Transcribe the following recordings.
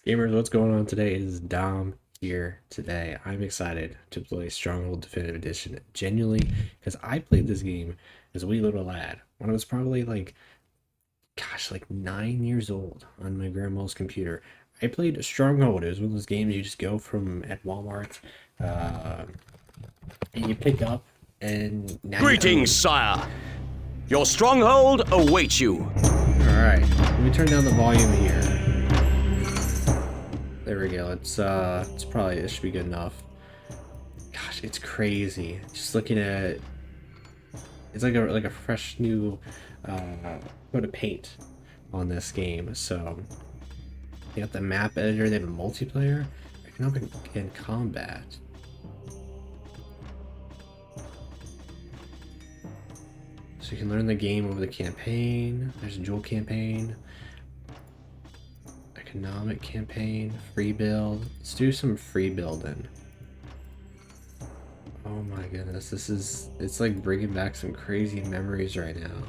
Gamers, what's going on today? It is Dom here today. I'm excited to play Stronghold Definitive Edition genuinely because I played this game as a wee little lad when I was probably like, gosh, like 9 years old on my grandma's computer. I played Stronghold. It was one of those games you just go from at Walmart uh, and you pick up and now you Greetings, own. sire. Your stronghold awaits you. Alright, let me turn down the volume here. There we go. It's probably, this should be good enough. Gosh, it's crazy. Just looking at it's like a fresh new coat of paint on this game. So they got the map editor. They have a multiplayer, economic, and combat. So you can learn the game over the campaign. There's a dual campaign, economic campaign, free build. Let's do some free building. Oh my goodness, it's like bringing back some crazy memories right now.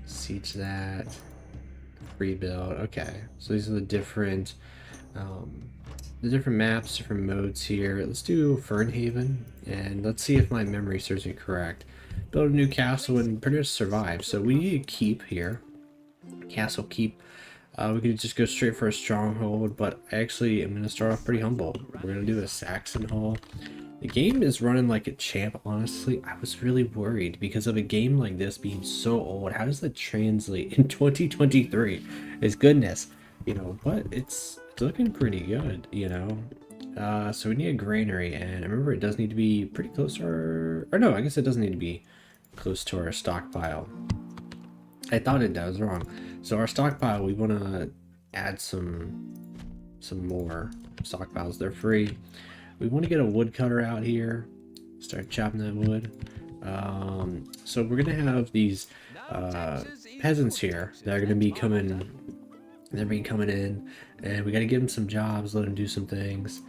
Siege that. Free build. Okay, so these are the different maps, different modes here. Let's do Fernhaven, and let's see if my memory serves me correct. Build a new castle and pretty much survive. So we need a keep here. Castle keep. We could just go straight for a stronghold, but I actually am going to start off pretty humble. We're going to do a Saxon Hall. The game is running like a champ, honestly. I was really worried because of a game like this being so old. How does that translate in 2023? It's goodness, but it's looking pretty good, So we need a granary, and I remember it does need to be pretty close to or no, I guess it doesn't need to be close to our stockpile. I thought it does, wrong. So our stockpile, we want to add some more stockpiles. They're free. We want to get a woodcutter out here, start chopping that wood. So we're gonna have these peasants here that are gonna be coming. They're be coming in, and we got to give them some jobs, let them do some things.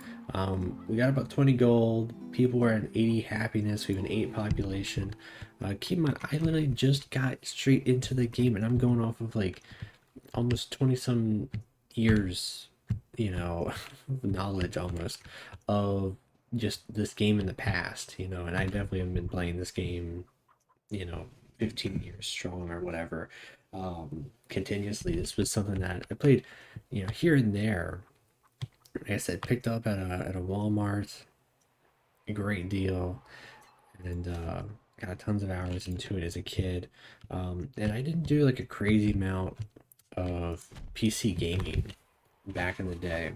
We got about 20 gold. People are at 80 happiness. We have an 8 population. Keep in mind, I literally just got straight into the game, and I'm going off of like almost 20 some years, knowledge almost of just this game in the past, and I definitely have been playing this game, you know, 15 years strong or whatever, continuously. This was something that I played, here and there. Like I said, picked up at a Walmart, a great deal, and got tons of hours into it as a kid. And I didn't do like a crazy amount of PC gaming back in the day.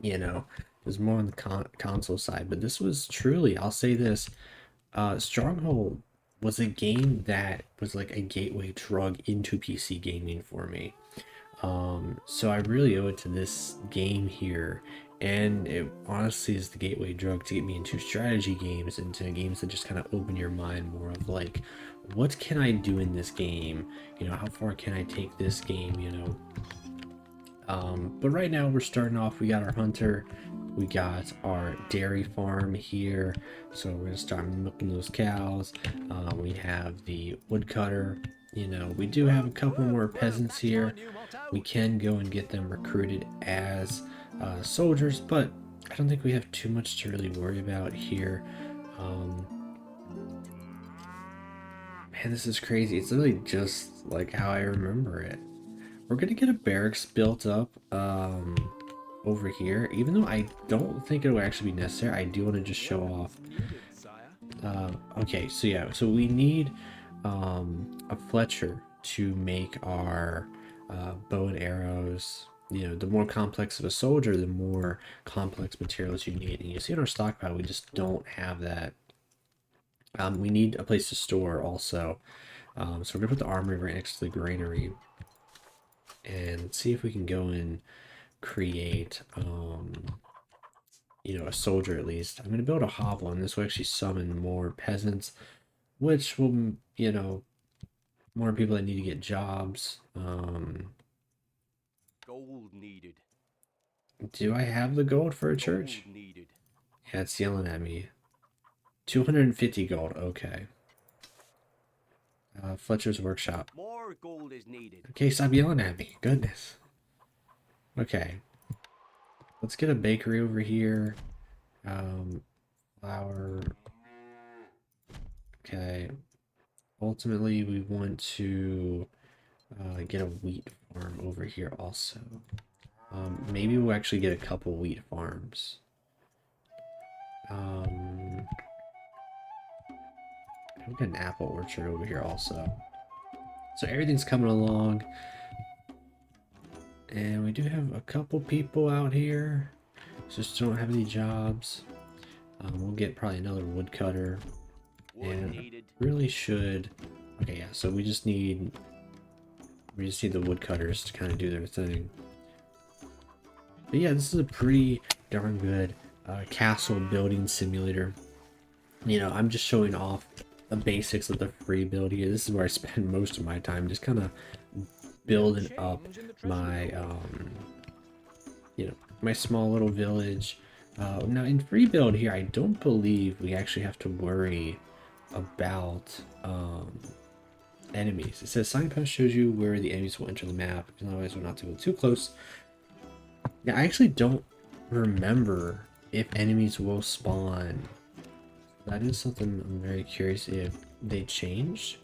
It was more on the console side, but this was truly, I'll say this, Stronghold was a game that was like a gateway drug into PC gaming for me. So I really owe it to this game here, and it honestly is the gateway drug to get me into strategy games, into games that just kind of open your mind more of like, what can I do in this game? How far can I take this game? But right now we're starting off. We got our hunter, we got our dairy farm here, so we're gonna start milking those cows. We have the woodcutter. We do have a couple more peasants here. We can go and get them recruited as soldiers, but I don't think we have too much to really worry about here. Um, Man, this is crazy. It's literally just like how I remember it. We're gonna get a barracks built up over here, even though I don't think it will actually be necessary. I do want to just show off. Okay, so yeah, so we need a Fletcher to make our bow and arrows. The more complex of a soldier, the more complex materials you need. And you see in our stockpile, we just don't have that. We need a place to store also. So we're gonna put the armory right next to the granary and see if we can go and create a soldier at least. I'm gonna build a hovel, and this will actually summon more peasants, which will, more people that need to get jobs. Gold needed. Do I have the gold for a church? Yeah, it's yelling at me. 250 gold, okay. Fletcher's workshop. More gold is needed. Okay, stop yelling at me, goodness. Okay. Let's get a bakery over here. Flour. Okay. Ultimately, we want to get a wheat farm over here also. Maybe we'll actually get a couple wheat farms. We'll get an apple orchard over here also. So everything's coming along. And we do have a couple people out here. Just don't have any jobs. We'll get probably another woodcutter. And really should... Okay, yeah, so we just need the woodcutters to kind of do their thing. But yeah, this is a pretty darn good castle building simulator. You know, I'm just showing off the basics of the free build here. This is where I spend most of my time, just kind of building up my, you know, my small little village. Now in free build here, I don't believe we actually have to worry about enemies. It says signpost shows you where the enemies will enter the map. Otherwise, we're not to go too close. Now, I actually don't remember if enemies will spawn. That is something I'm very curious if they changed,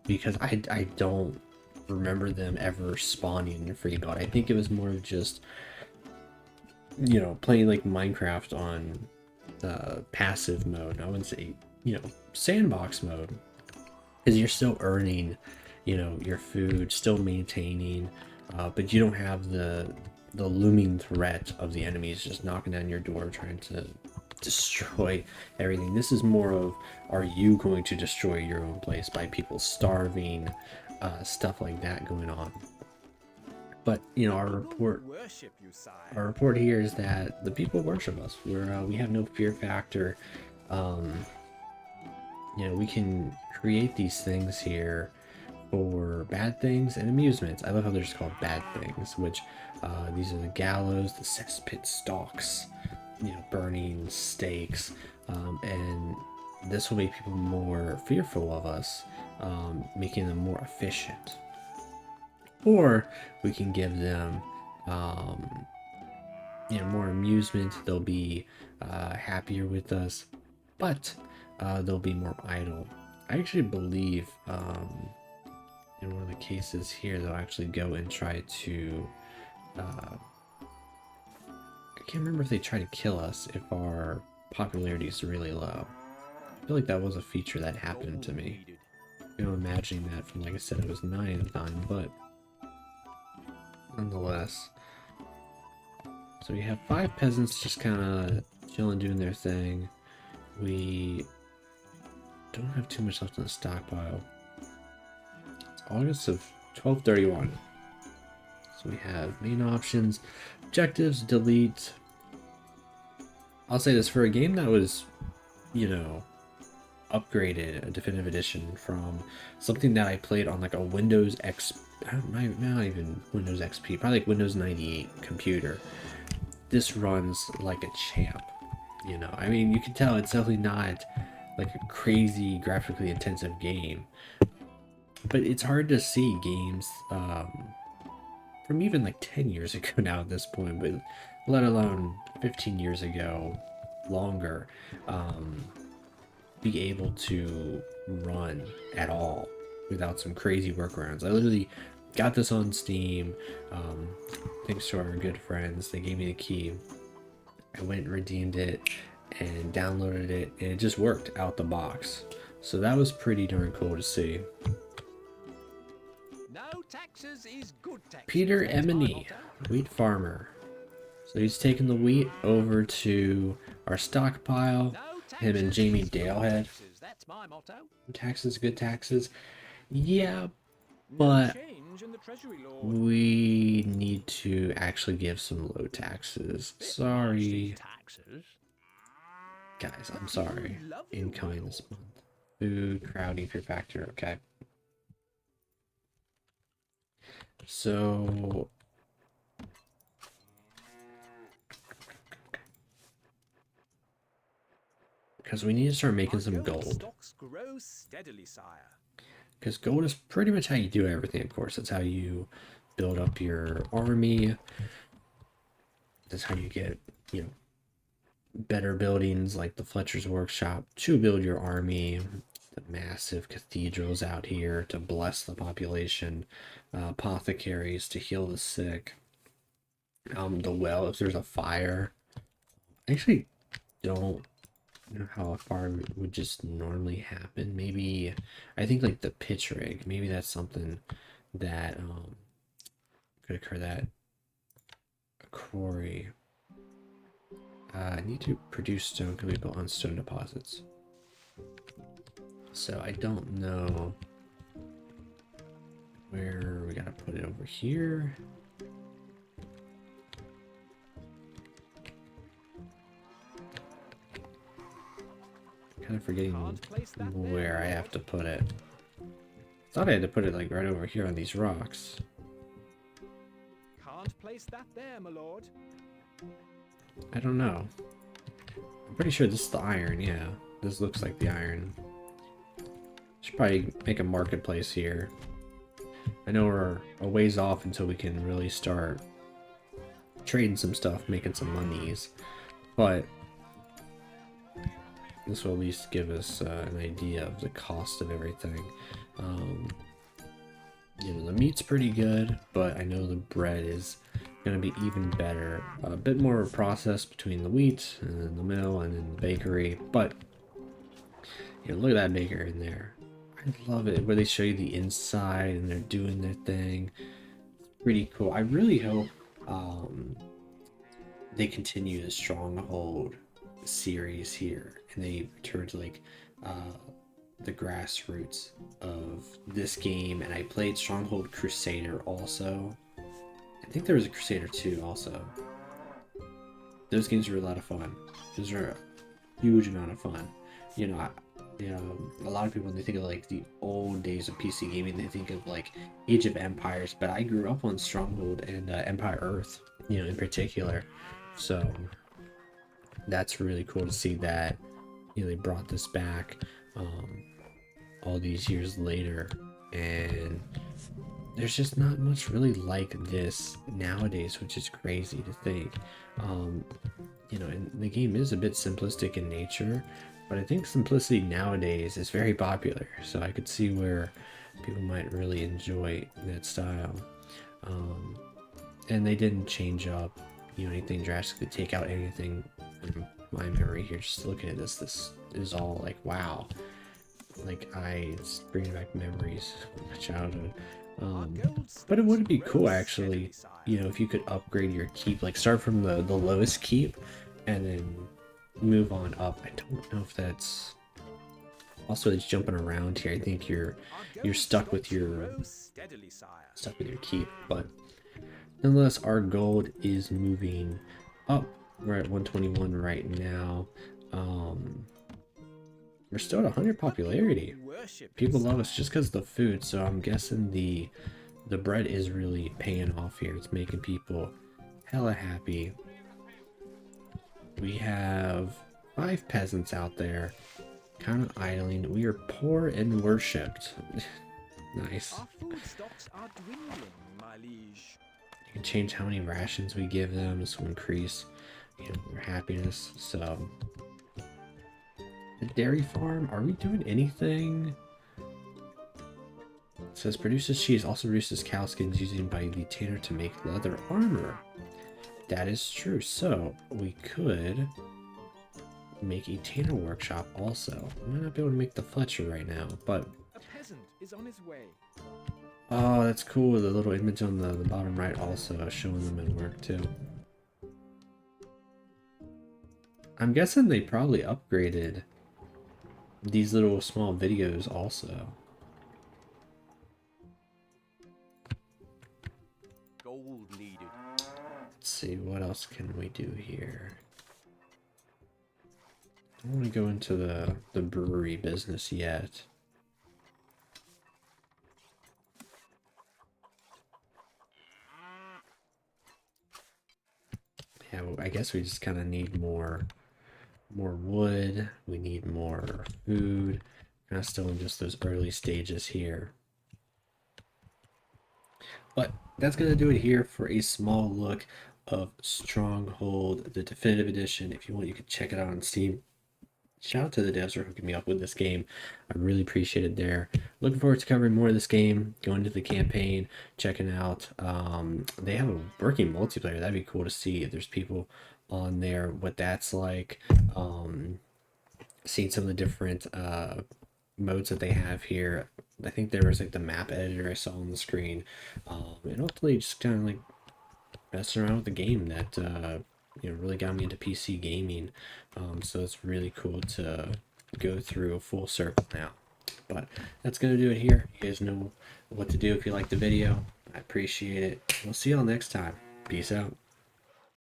because I don't remember them ever spawning in free build. I think it was more of just, you know, playing like Minecraft on passive mode. I wouldn't say, you know, sandbox mode, because you're still earning, you know, your food, still maintaining, but you don't have the looming threat of the enemies just knocking down your door trying to destroy everything. This is more of, are you going to destroy your own place by people starving, stuff like that going on. But you know, our report here is that the people worship us. We have no fear factor. You know, we can create these things here for bad things and amusements. I love how they're just called bad things, which these are the gallows, the cesspit stalks, you know, burning stakes, and this will make people more fearful of us, making them more efficient. Or we can give them, you know, more amusement. They'll be happier with us, but they'll be more idle. I actually believe in one of the cases here, they'll actually go and try to I can't remember if they try to kill us if our popularity is really low. I feel like that was a feature that happened to me. You know, imagining that from, like I said, I was 9 at the time, but nonetheless. So we have 5 peasants just kind of chilling, doing their thing. We don't have too much left in the stockpile. It's August of 1231. So we have main options, objectives, delete. I'll say this, for a game that was, you know, upgraded, a definitive edition from something that I played on like a Windows X, not even Windows XP, probably like Windows 98 computer. This runs like a champ, you know. I mean, you can tell it's definitely not like a crazy graphically intensive game, but it's hard to see games from even like 10 years ago now at this point, but let alone 15 years ago, longer, be able to run at all without some crazy workarounds. I literally got this on Steam, thanks to our good friends. They gave me the key. I went and redeemed it and downloaded it, and it just worked out the box. So that was pretty darn cool to see. No taxes is good taxes. Peter Emini, wheat farmer. So he's taking the wheat over to our stockpile. Him and Jamie Dalehead. That's my motto. Taxes, good taxes. Yeah, but we need to actually give some low taxes. Sorry. Guys, I'm sorry. Incoming this month. Food, crowding, fear factor, okay. So because we need to start making some gold. Because gold is pretty much how you do everything, of course. That's how you build up your army. That's how you get, you know, better buildings like the Fletcher's Workshop to build your army, the massive cathedrals out here to bless the population, apothecaries to heal the sick, the well if there's a fire. I actually don't know how a fire would just normally happen. Maybe, I think like the pitch rig, maybe that's something that could occur. That a quarry. I need to produce stone can be built on stone deposits. So I don't know where we gotta put it over here. Kind of forgetting where I have to put it. Thought I had to put it like right over here on these rocks. Can't place that there, my lord. I don't know. I'm pretty sure this is the iron, yeah. This looks like the iron. Should probably make a marketplace here. I know we're a ways off until we can really start trading some stuff, making some monies, but this will at least give us an idea of the cost of everything. You know, the meat's pretty good, but I know the bread is going to be even better. A bit more process between the wheat and the mill and in the bakery, but you know, look at that baker in there. I love it where they show you the inside and they're doing their thing. Pretty cool. I really hope they continue the Stronghold series here and they return to like the grassroots of this game. And I played Stronghold Crusader also. I think there was a Crusader 2 also. Those games were a lot of fun. Those are a huge amount of fun. You know, a lot of people, when they think of like the old days of PC gaming, they think of like Age of Empires, but I grew up on Stronghold and Empire Earth, you know, in particular. So that's really cool to see that, you know, they brought this back all these years later, and there's just not much really like this nowadays, which is crazy to think. You know, and the game is a bit simplistic in nature, but I think simplicity nowadays is very popular, so I could see where people might really enjoy that style. And they didn't change up, you know, anything drastically, take out anything from my memory here. Just looking at this is all like, wow, like it's bringing back memories of my childhood. But it would be cool actually, you know, if you could upgrade your keep, like start from the lowest keep and then move on up. I don't know if that's also, it's jumping around here. I think you're stuck with your keep, but nonetheless our gold is moving up. We're at 121 right now. We're still at 100 popularity. People love us just because of the food, so I'm guessing the bread is really paying off here. It's making people hella happy. We have 5 peasants out there, kind of idling. We are poor and worshipped. Nice. Our food stocks are dwindling, my liege. You can change how many rations we give them. This will increase, you know, their happiness. So the dairy farm, are we doing anything? It says produces cheese, also produces cow skins used by the tanner to make leather armor. That is true. So we could make a tanner workshop also. I might not be able to make the Fletcher right now, but A peasant is on his way. oh, that's cool. The little image on the bottom right also showing them at work too. I'm guessing they probably upgraded these little small videos also. Gold needed. Let's see, what else can we do here? I don't want to go into the brewery business yet. Yeah, I guess we just kind of need more wood. We need more food. Kind of still in just those early stages here. But that's going to do it here for a small look of Stronghold, the Definitive Edition. If you want, you can check it out on Steam. Shout out to the devs for hooking me up with this game. I really appreciate it there. Looking forward to covering more of this game, going to the campaign, checking out. They have a working multiplayer. That'd be cool to see if there's people on there, what that's like. Seeing some of the different modes that they have here. I think there was like the map editor I saw on the screen. And ultimately just kind of like messing around with the game that really got me into PC gaming. So it's really cool to go through a full circle now. But that's gonna do it here. You guys know what to do if you like the video. I appreciate it. We'll see y'all next time. Peace out.